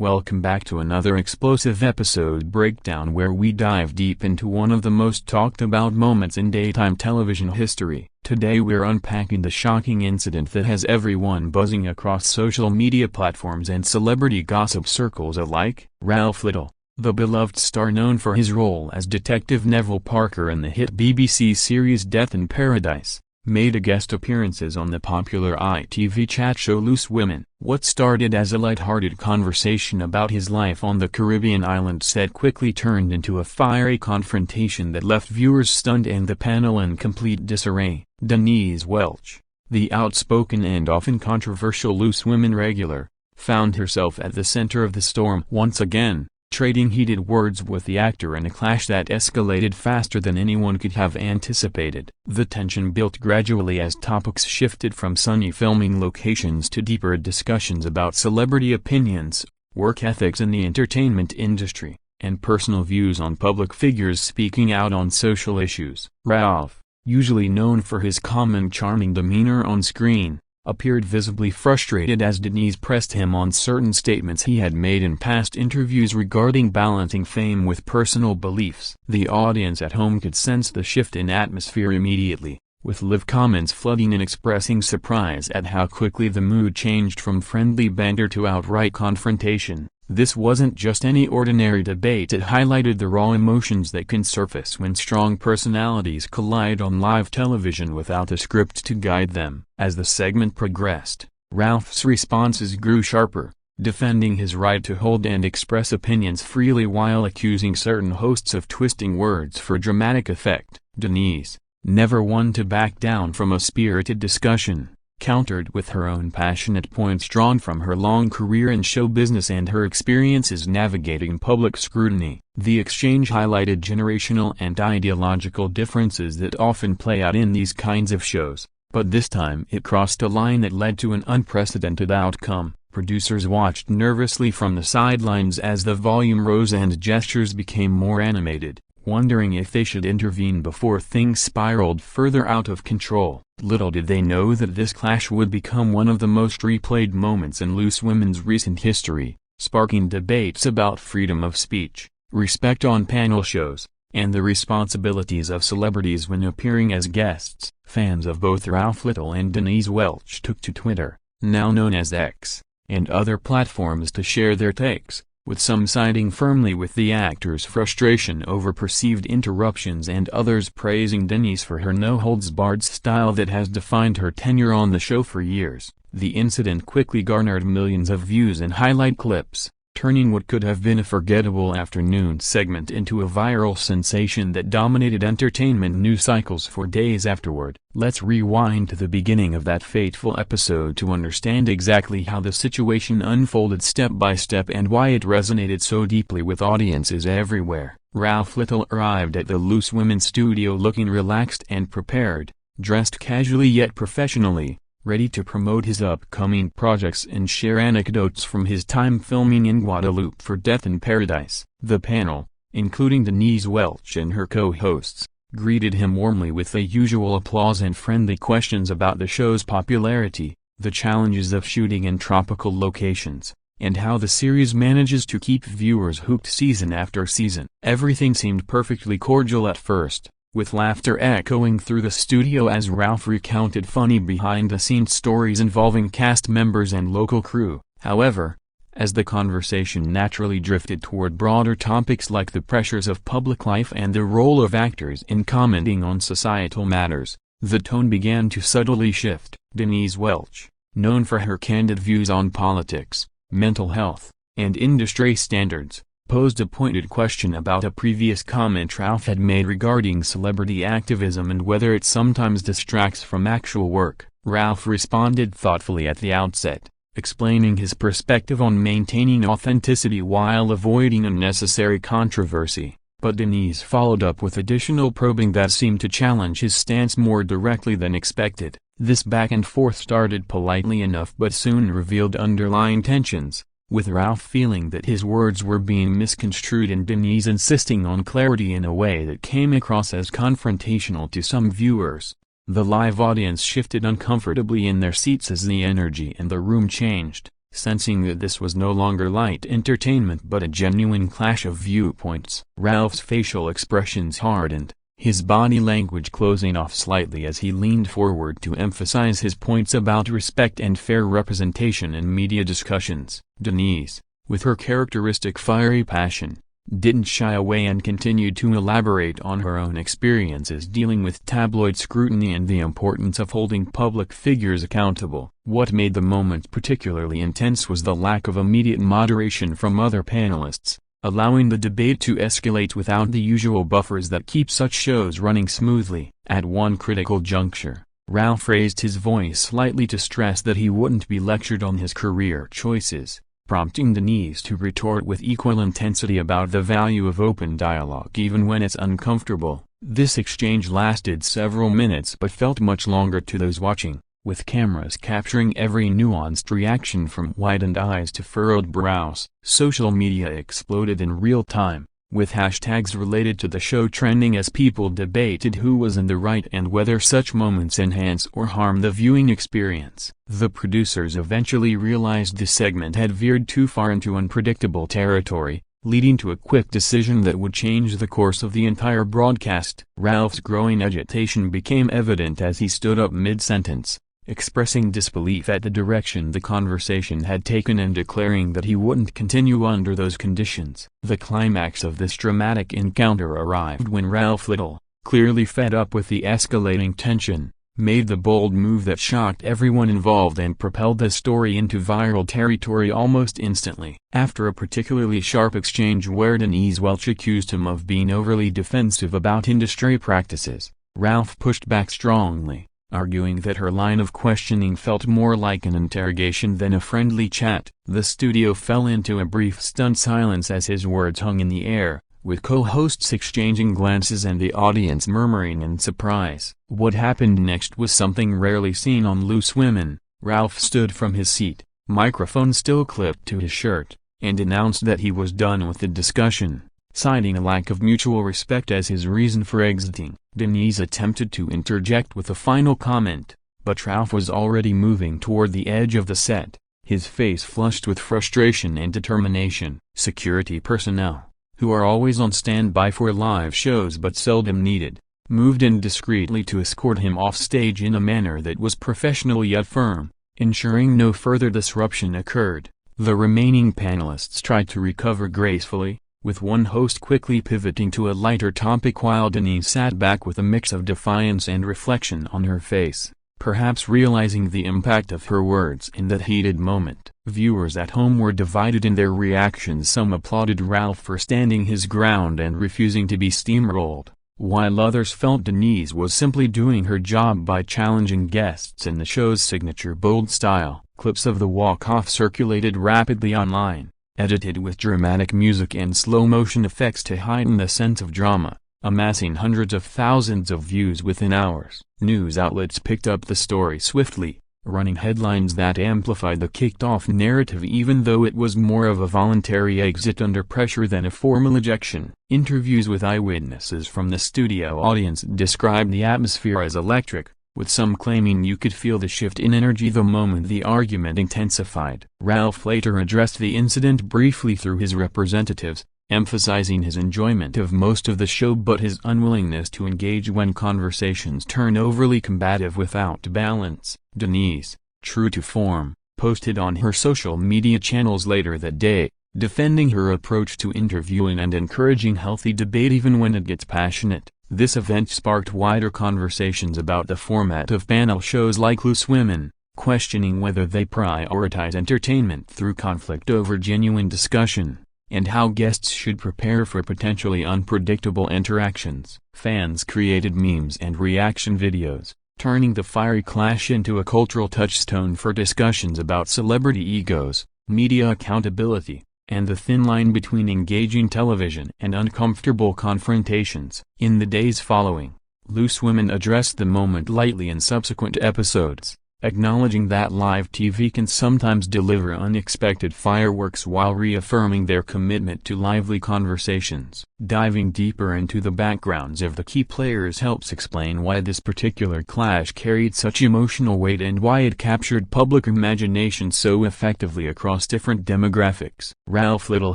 Welcome back to another explosive episode breakdown where we dive deep into one of the most talked about moments in daytime television history. Today we're unpacking the shocking incident that has everyone buzzing across social media platforms and celebrity gossip circles alike. Ralph Little, the beloved star known for his role as Detective Neville Parker in the hit BBC series Death in Paradise, made a guest appearances on the popular ITV chat show Loose Women. What started as a light-hearted conversation about his life on the Caribbean island set quickly turned into a fiery confrontation that left viewers stunned and the panel in complete disarray. Denise Welch, the outspoken and often controversial Loose Women regular, found herself at the center of the storm once again, trading heated words with the actor in a clash that escalated faster than anyone could have anticipated. The tension built gradually as topics shifted from sunny filming locations to deeper discussions about celebrity opinions, work ethics in the entertainment industry, and personal views on public figures speaking out on social issues. Ralph, usually known for his calm and charming demeanor on screen, appeared visibly frustrated as Denise pressed him on certain statements he had made in past interviews regarding balancing fame with personal beliefs. The audience at home could sense the shift in atmosphere immediately, with live comments flooding and expressing surprise at how quickly the mood changed from friendly banter to outright confrontation. This wasn't just any ordinary debate, it highlighted the raw emotions that can surface when strong personalities collide on live television without a script to guide them. As the segment progressed, Ralph's responses grew sharper, defending his right to hold and express opinions freely while accusing certain hosts of twisting words for dramatic effect. Denise, never one to back down from a spirited discussion, countered with her own passionate points drawn from her long career in show business and her experiences navigating public scrutiny. The exchange highlighted generational and ideological differences that often play out in these kinds of shows, but this time it crossed a line that led to an unprecedented outcome. Producers watched nervously from the sidelines as the volume rose and gestures became more animated, wondering if they should intervene before things spiraled further out of control. Little did they know that this clash would become one of the most replayed moments in Loose Women's recent history, sparking debates about freedom of speech, respect on panel shows, and the responsibilities of celebrities when appearing as guests. Fans of both Ralph Little and Denise Welch took to Twitter, now known as X, and other platforms to share their takes, with some siding firmly with the actor's frustration over perceived interruptions and others praising Denise for her no-holds-barred style that has defined her tenure on the show for years. The incident quickly garnered millions of views and highlight clips, turning what could have been a forgettable afternoon segment into a viral sensation that dominated entertainment news cycles for days afterward. Let's rewind to the beginning of that fateful episode to understand exactly how the situation unfolded step by step and why it resonated so deeply with audiences everywhere. Ralph Little arrived at the Loose Women studio looking relaxed and prepared, dressed casually yet professionally, ready to promote his upcoming projects and share anecdotes from his time filming in Guadeloupe for Death in Paradise. The panel, including Denise Welch and her co-hosts, greeted him warmly with the usual applause and friendly questions about the show's popularity, the challenges of shooting in tropical locations, and how the series manages to keep viewers hooked season after season. Everything seemed perfectly cordial at first, with laughter echoing through the studio as Ralph recounted funny behind-the-scenes stories involving cast members and local crew. However, as the conversation naturally drifted toward broader topics like the pressures of public life and the role of actors in commenting on societal matters, the tone began to subtly shift. Denise Welch, known for her candid views on politics, mental health, and industry standards, posed a pointed question about a previous comment Ralph had made regarding celebrity activism and whether it sometimes distracts from actual work. Ralph responded thoughtfully at the outset, explaining his perspective on maintaining authenticity while avoiding unnecessary controversy, but Denise followed up with additional probing that seemed to challenge his stance more directly than expected. This back and forth started politely enough but soon revealed underlying tensions, with Ralph feeling that his words were being misconstrued and Denise insisting on clarity in a way that came across as confrontational to some viewers. The live audience shifted uncomfortably in their seats as the energy in the room changed, sensing that this was no longer light entertainment but a genuine clash of viewpoints. Ralph's facial expressions hardened, his body language closing off slightly as he leaned forward to emphasize his points about respect and fair representation in media discussions. Denise, with her characteristic fiery passion, didn't shy away and continued to elaborate on her own experiences dealing with tabloid scrutiny and the importance of holding public figures accountable. What made the moment particularly intense was the lack of immediate moderation from other panelists, allowing the debate to escalate without the usual buffers that keep such shows running smoothly. At one critical juncture, Ralph raised his voice slightly to stress that he wouldn't be lectured on his career choices, prompting Denise to retort with equal intensity about the value of open dialogue even when it's uncomfortable. This exchange lasted several minutes but felt much longer to those watching, with cameras capturing every nuanced reaction from widened eyes to furrowed brows. Social media exploded in real time, with hashtags related to the show trending as people debated who was in the right and whether such moments enhance or harm the viewing experience. The producers eventually realized the segment had veered too far into unpredictable territory, leading to a quick decision that would change the course of the entire broadcast. Ralph's growing agitation became evident as he stood up mid-sentence, expressing disbelief at the direction the conversation had taken and declaring that he wouldn't continue under those conditions. The climax of this dramatic encounter arrived when Ralph Little, clearly fed up with the escalating tension, made the bold move that shocked everyone involved and propelled the story into viral territory almost instantly. After a particularly sharp exchange where Denise Welch accused him of being overly defensive about industry practices, Ralph pushed back strongly, arguing that her line of questioning felt more like an interrogation than a friendly chat. The studio fell into a brief stunned silence as his words hung in the air, with co-hosts exchanging glances and the audience murmuring in surprise. What happened next was something rarely seen on Loose Women. Ralph stood from his seat, microphone still clipped to his shirt, and announced that he was done with the discussion, citing a lack of mutual respect as his reason for exiting. Denise attempted to interject with a final comment, but Ralph was already moving toward the edge of the set, his face flushed with frustration and determination. Security personnel, who are always on standby for live shows but seldom needed, moved in discreetly to escort him off stage in a manner that was professional yet firm, ensuring no further disruption occurred. The remaining panelists tried to recover gracefully, with one host quickly pivoting to a lighter topic while Denise sat back with a mix of defiance and reflection on her face, perhaps realizing the impact of her words in that heated moment. Viewers at home were divided in their reactions. Some applauded Ralph for standing his ground and refusing to be steamrolled, while others felt Denise was simply doing her job by challenging guests in the show's signature bold style. Clips of the walk-off circulated rapidly online, edited with dramatic music and slow-motion effects to heighten the sense of drama, amassing hundreds of thousands of views within hours. News outlets picked up the story swiftly, running headlines that amplified the kicked-off narrative even though it was more of a voluntary exit under pressure than a formal ejection. Interviews with eyewitnesses from the studio audience described the atmosphere as electric, with some claiming you could feel the shift in energy the moment the argument intensified. Ralph later addressed the incident briefly through his representatives, emphasizing his enjoyment of most of the show but his unwillingness to engage when conversations turn overly combative without balance. Denise, true to form, posted on her social media channels later that day, defending her approach to interviewing and encouraging healthy debate even when it gets passionate. This event sparked wider conversations about the format of panel shows like Loose Women, questioning whether they prioritize entertainment through conflict over genuine discussion, and how guests should prepare for potentially unpredictable interactions. Fans created memes and reaction videos, turning the fiery clash into a cultural touchstone for discussions about celebrity egos, media accountability, and the thin line between engaging television and uncomfortable confrontations. In the days following, Loose Women addressed the moment lightly in subsequent episodes, acknowledging that live TV can sometimes deliver unexpected fireworks while reaffirming their commitment to lively conversations. Diving deeper into the backgrounds of the key players helps explain why this particular clash carried such emotional weight and why it captured public imagination so effectively across different demographics. Ralph Little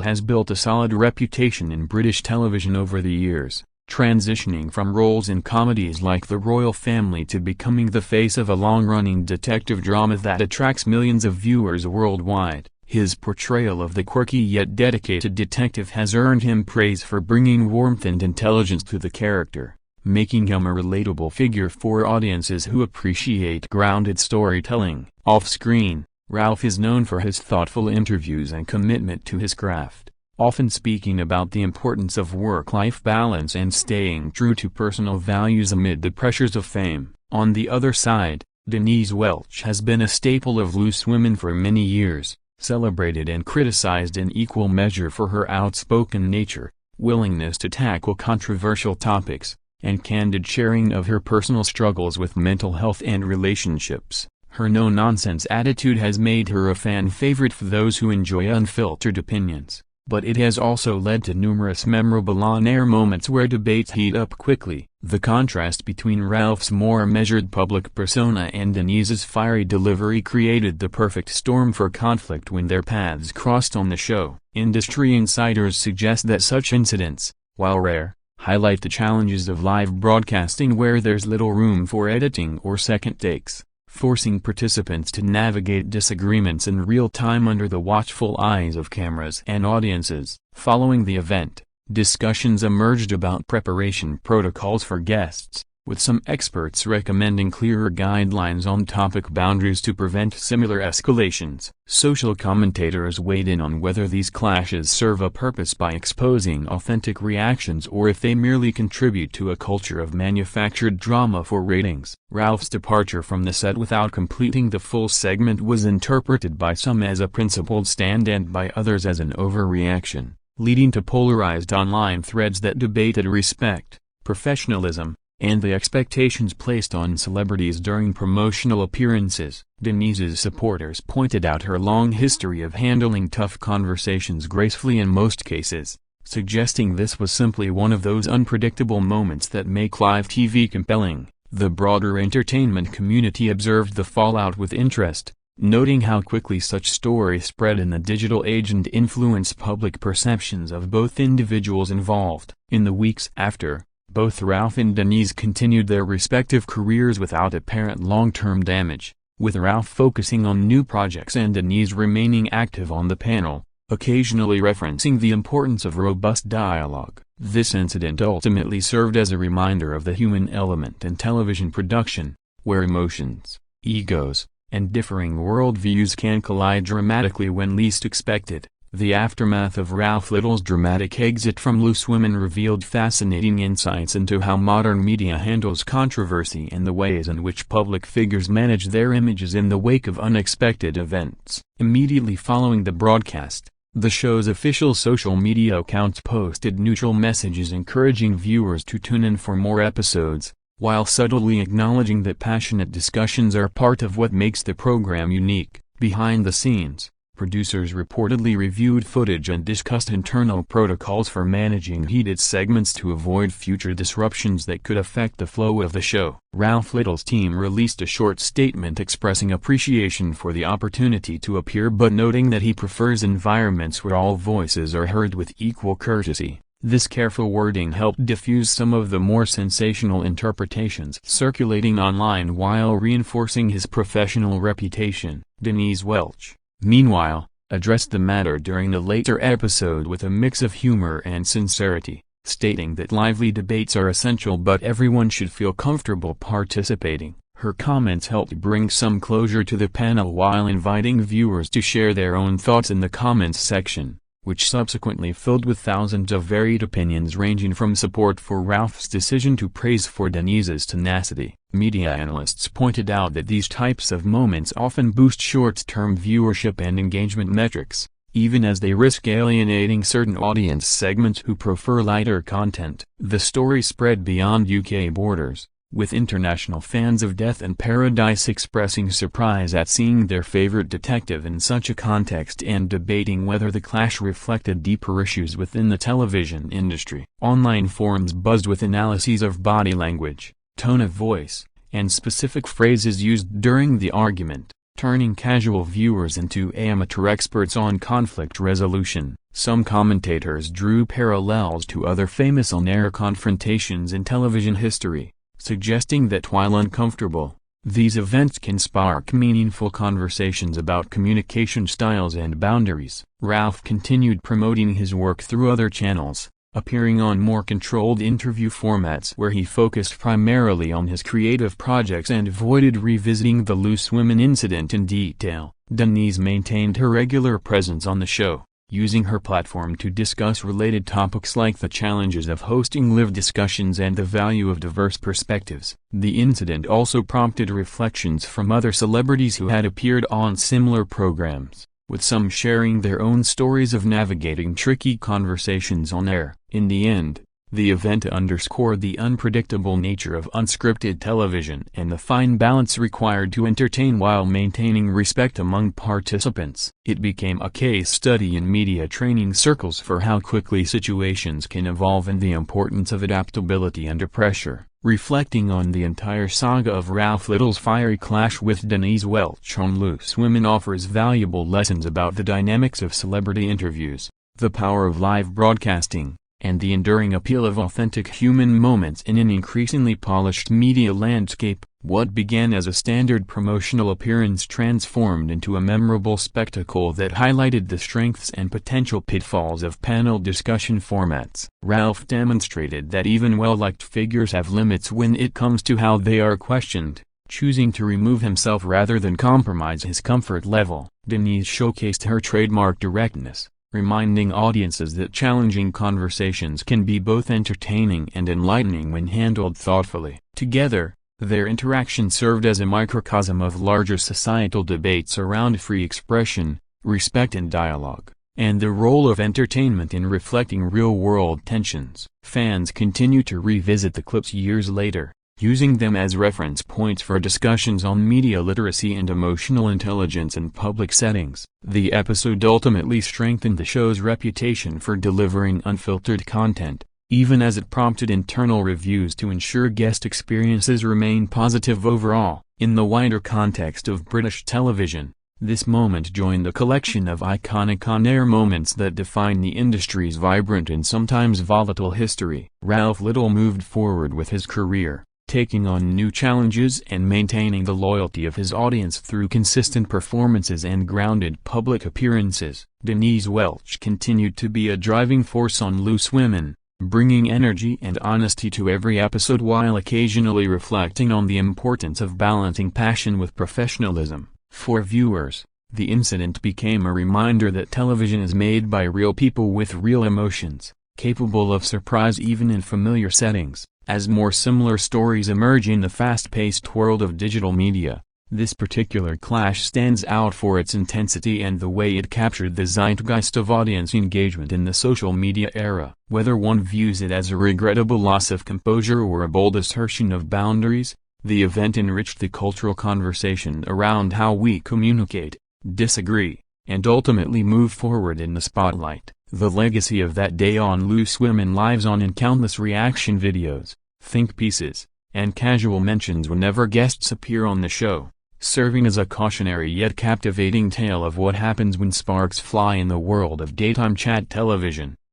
has built a solid reputation in British television over the years, transitioning from roles in comedies like The Royal Family to becoming the face of a long-running detective drama that attracts millions of viewers worldwide. His portrayal of the quirky yet dedicated detective has earned him praise for bringing warmth and intelligence to the character, making him a relatable figure for audiences who appreciate grounded storytelling. Off-screen, Ralph is known for his thoughtful interviews and commitment to his craft, often speaking about the importance of work-life balance and staying true to personal values amid the pressures of fame. On the other side, Denise Welch has been a staple of Loose Women for many years, celebrated and criticized in equal measure for her outspoken nature, willingness to tackle controversial topics, and candid sharing of her personal struggles with mental health and relationships. Her no-nonsense attitude has made her a fan favorite for those who enjoy unfiltered opinions. But it has also led to numerous memorable on-air moments where debates heat up quickly. The contrast between Ralph's more measured public persona and Denise's fiery delivery created the perfect storm for conflict when their paths crossed on the show. Industry insiders suggest that such incidents, while rare, highlight the challenges of live broadcasting where there's little room for editing or second takes, forcing participants to navigate disagreements in real time under the watchful eyes of cameras and audiences. Following the event, discussions emerged about preparation protocols for guests, with some experts recommending clearer guidelines on topic boundaries to prevent similar escalations. Social commentators weighed in on whether these clashes serve a purpose by exposing authentic reactions or if they merely contribute to a culture of manufactured drama for ratings. Ralph's departure from the set without completing the full segment was interpreted by some as a principled stand and by others as an overreaction, leading to polarized online threads that debated respect, professionalism, and the expectations placed on celebrities during promotional appearances. Denise's supporters pointed out her long history of handling tough conversations gracefully in most cases, suggesting this was simply one of those unpredictable moments that make live TV compelling. The broader entertainment community observed the fallout with interest, noting how quickly such stories spread in the digital age and influenced public perceptions of both individuals involved. In the weeks after, both Ralph and Denise continued their respective careers without apparent long-term damage, with Ralph focusing on new projects and Denise remaining active on the panel, occasionally referencing the importance of robust dialogue. This incident ultimately served as a reminder of the human element in television production, where emotions, egos, and differing worldviews can collide dramatically when least expected. The aftermath of Ralph Little's dramatic exit from Loose Women revealed fascinating insights into how modern media handles controversy and the ways in which public figures manage their images in the wake of unexpected events. Immediately following the broadcast, the show's official social media accounts posted neutral messages encouraging viewers to tune in for more episodes, while subtly acknowledging that passionate discussions are part of what makes the program unique. Behind the scenes, producers reportedly reviewed footage and discussed internal protocols for managing heated segments to avoid future disruptions that could affect the flow of the show. Ralph Little's team released a short statement expressing appreciation for the opportunity to appear but noting that he prefers environments where all voices are heard with equal courtesy. This careful wording helped diffuse some of the more sensational interpretations circulating online while reinforcing his professional reputation. Denise Welch, meanwhile, addressed the matter during the later episode with a mix of humor and sincerity, stating that lively debates are essential but everyone should feel comfortable participating. Her comments helped bring some closure to the panel while inviting viewers to share their own thoughts in the comments section, which subsequently filled with thousands of varied opinions ranging from support for Ralph's decision to praise for Denise's tenacity. Media analysts pointed out that these types of moments often boost short-term viewership and engagement metrics, even as they risk alienating certain audience segments who prefer lighter content. The story spread beyond UK borders, with international fans of Death in Paradise expressing surprise at seeing their favorite detective in such a context and debating whether the clash reflected deeper issues within the television industry. Online forums buzzed with analyses of body language, tone of voice, and specific phrases used during the argument, turning casual viewers into amateur experts on conflict resolution. Some commentators drew parallels to other famous on-air confrontations in television history, suggesting that while uncomfortable, these events can spark meaningful conversations about communication styles and boundaries. Ralph continued promoting his work through other channels, appearing on more controlled interview formats where he focused primarily on his creative projects and avoided revisiting the Loose Women incident in detail. Denise maintained her regular presence on the show, using her platform to discuss related topics like the challenges of hosting live discussions and the value of diverse perspectives. The incident also prompted reflections from other celebrities who had appeared on similar programs, with some sharing their own stories of navigating tricky conversations on air. In the end, the event underscored the unpredictable nature of unscripted television and the fine balance required to entertain while maintaining respect among participants. It became a case study in media training circles for how quickly situations can evolve and the importance of adaptability under pressure. Reflecting on the entire saga of Ralph Little's fiery clash with Denise Welch on Loose Women offers valuable lessons about the dynamics of celebrity interviews, the power of live broadcasting, and the enduring appeal of authentic human moments in an increasingly polished media landscape. What began as a standard promotional appearance transformed into a memorable spectacle that highlighted the strengths and potential pitfalls of panel discussion formats. Ralph demonstrated that even well-liked figures have limits when it comes to how they are questioned, choosing to remove himself rather than compromise his comfort level. Denise showcased her trademark directness, reminding audiences that challenging conversations can be both entertaining and enlightening when handled thoughtfully. Together, their interaction served as a microcosm of larger societal debates around free expression, respect and dialogue, and the role of entertainment in reflecting real-world tensions. Fans continue to revisit the clips years later, using them as reference points for discussions on media literacy and emotional intelligence in public settings. The episode ultimately strengthened the show's reputation for delivering unfiltered content, even as it prompted internal reviews to ensure guest experiences remain positive overall. In the wider context of British television, this moment joined a collection of iconic on-air moments that define the industry's vibrant and sometimes volatile history. Ralph Little moved forward with his career, taking on new challenges and maintaining the loyalty of his audience through consistent performances and grounded public appearances. Denise Welch continued to be a driving force on Loose Women, bringing energy and honesty to every episode while occasionally reflecting on the importance of balancing passion with professionalism. For viewers, the incident became a reminder that television is made by real people with real emotions, capable of surprise even in familiar settings. As more similar stories emerge in the fast-paced world of digital media, this particular clash stands out for its intensity and the way it captured the zeitgeist of audience engagement in the social media era. Whether one views it as a regrettable loss of composure or a bold assertion of boundaries, the event enriched the cultural conversation around how we communicate, disagree, and ultimately move forward in the spotlight. The legacy of that day on Loose Women lives on in countless reaction videos, think pieces, and casual mentions whenever guests appear on the show, serving as a cautionary yet captivating tale of what happens when sparks fly in the world of daytime chat television.